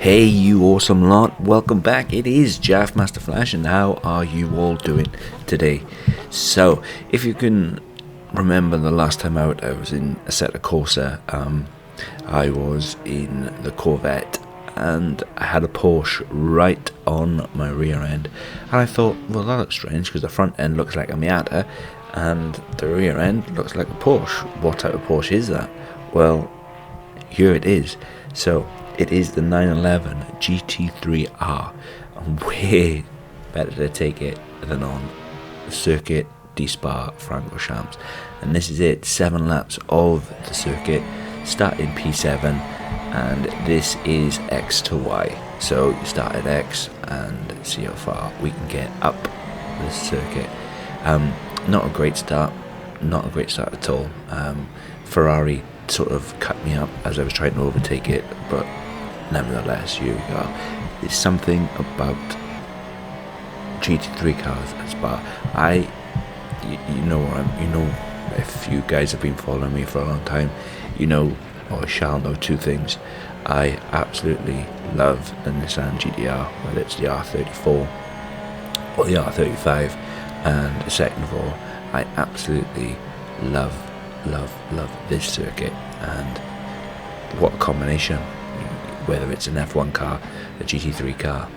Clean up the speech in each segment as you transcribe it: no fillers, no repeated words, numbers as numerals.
Hey you awesome lot, welcome back. It is Jaff Master Flash, and how are you all doing today? So, if you can remember the last time out, I was in Assetto Corsa. I was in the Corvette and I had a Porsche right on my rear end, and I thought, well, that looks strange because the front end looks like a Miata and the rear end looks like a Porsche. What type of Porsche is that? Well, here it is. So it is the 911 GT3R, and way better to take it than on the Circuit de Spa Francorchamps. And this is it, 7 laps of the circuit, start in P7, and this is X to Y. So you start at X and see how far we can get up this circuit. Not a great start, at all. Ferrari sort of cut me up as I was trying to overtake it, but nevertheless, here we go. There's something about GT3 cars at Spa. You know, if you guys have been following me for a long time, you know, or shall know, two things. I absolutely love the Nissan GTR, whether it's the R34 or the R35, and second of all, I absolutely love this circuit, and what a combination. Whether it's an F1 car, a GT3 car,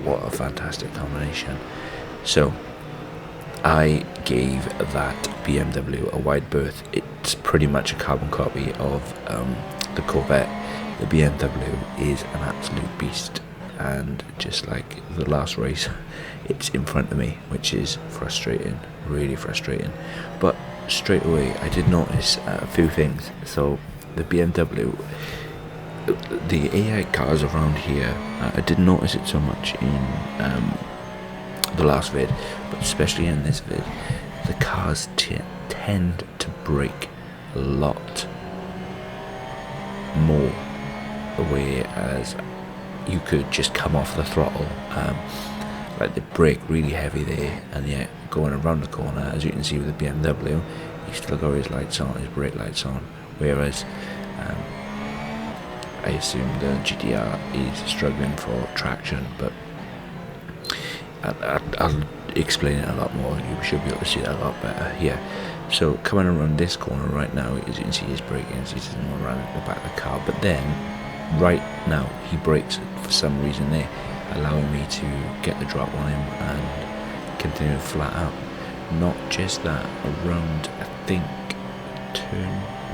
what a fantastic combination. So I gave that BMW a wide berth. It's pretty much a carbon copy of the Corvette. The BMW is an absolute beast, and just like the last race, it's in front of me, which is frustrating, really frustrating. But straight away I did notice a few things. So the BMW, the AI cars around here, I didn't notice it so much in the last vid, but especially in this vid, the cars tend to brake a lot more, whereas you could just come off the throttle. Like they brake really heavy there, and yet going around the corner, as you can see with the BMW, he's still got his lights on, his brake lights on, whereas I assume the GTR is struggling for traction, but I'll explain it a lot more. You should be able to see that a lot better here. So coming around this corner right now, as you can see, he's braking, so he doesn't want to run at the back of the car, but then right now he brakes for some reason there, allowing me to get the drop on him and continue flat out. Not just that, around, I think,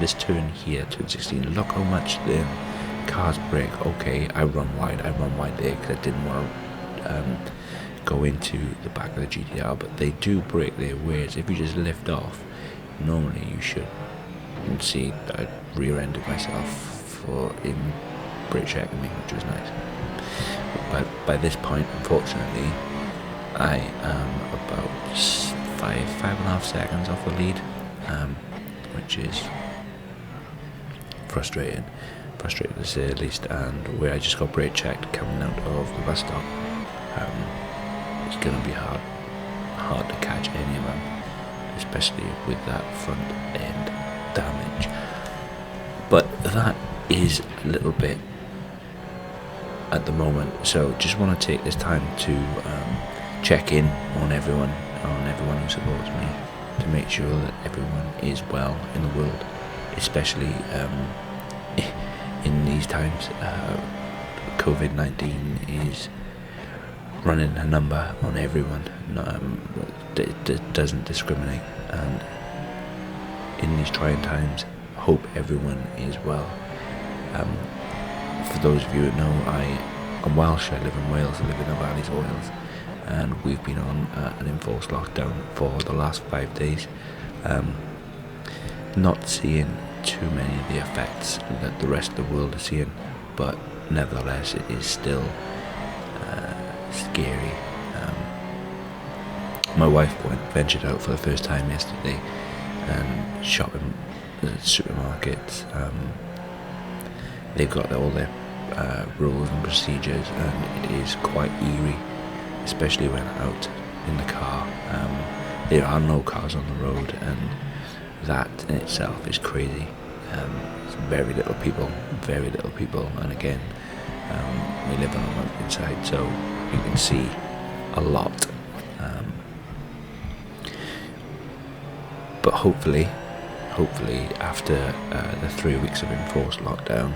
this turn here, turn 16, look how much the cars brake. Okay, I run wide there because I didn't want to go into the back of the GTR, but they do brake there, whereas if you just lift off, normally you should see I rear-ended myself for him brake checking me, which was nice. But by this point, unfortunately, I am about 5.5 seconds off the lead, which is frustrating to say the least. And where I just got brake checked coming out of the bus stop, it's going to be hard to catch any of them, especially with that front end damage. But that is a little bit at the moment, so just want to take this time to check in on everyone who supports me, to make sure that everyone is well in the world, especially in these times. COVID-19 is running a number on everyone. It doesn't discriminate, and in these trying times, hope everyone is well. For those of you that know, I'm Welsh, I live in Wales, I live in the Valleys of Wales, and we've been on an enforced lockdown for the last 5 days. Not seeing too many of the effects that the rest of the world is seeing, but nevertheless it is still scary. My wife ventured out for the first time yesterday and shopping at supermarkets. They've got all their rules and procedures, and it is quite eerie, especially when out in the car. There are no cars on the road, and that in itself is crazy. Very little people, and again, We live on a mountainside, so you can see a lot. But hopefully after the 3 weeks of enforced lockdown,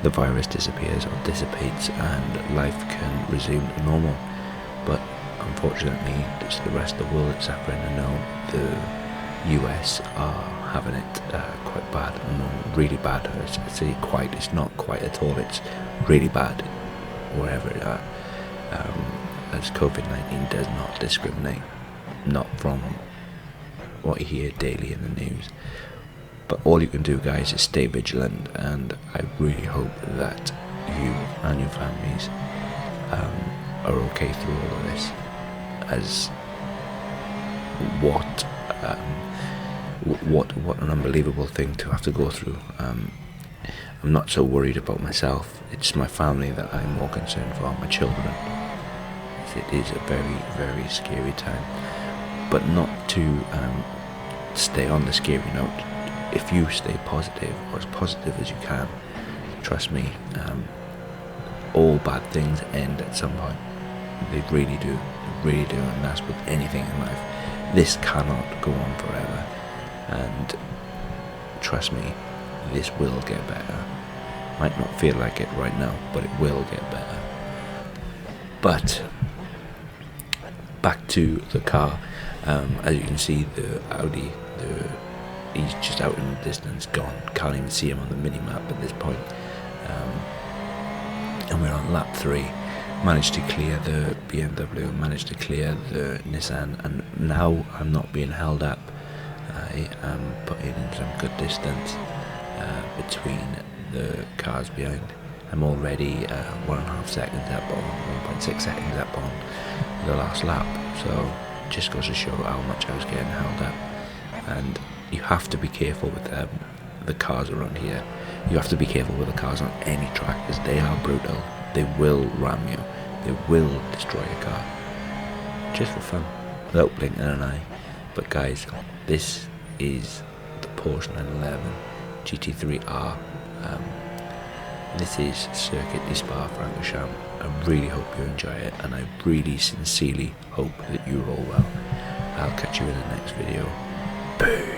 the virus disappears or dissipates and life can resume to normal. But unfortunately, just the rest of the world is suffering. I know the US are having it quite bad at the moment, really bad. I say quite, it's not quite at all, it's really bad wherever it are, as COVID-19 does not discriminate, not from what you hear daily in the news. But all you can do, guys, is stay vigilant, and I really hope that you and your families are okay through all of this. As what an unbelievable thing to have to go through. I'm not so worried about myself. It's my family that I'm more concerned for, my children. It is a very, very scary time, but not to stay on the scary note. If you stay positive, or as positive as you can, trust me, all bad things end at some point. They really do, and that's with anything in life. This cannot go on forever, and trust me, this will get better. Might not feel like it right now, but it will get better. But back to the car. As you can see, the Audi, he's just out in the distance, gone. Can't even see him on the mini-map at this point. And we're on lap 3. Managed to clear the BMW, managed to clear the Nissan, and now I'm not being held up. I am putting in some good distance between the cars behind. I'm already 1.5 seconds up on, 1.6 seconds up on the last lap, so just goes to show how much I was getting held up. And you have to be careful with the cars around here. You have to be careful with the cars on any track, because they are brutal. They will ram you. They will destroy your car, just for fun, without blinking an eye. But guys, this is the Porsche 911 GT3R. This is Circuit de Spa Francorchamps. I really hope you enjoy it, and I really sincerely hope that you're all well. I'll catch you in the next video. Peace.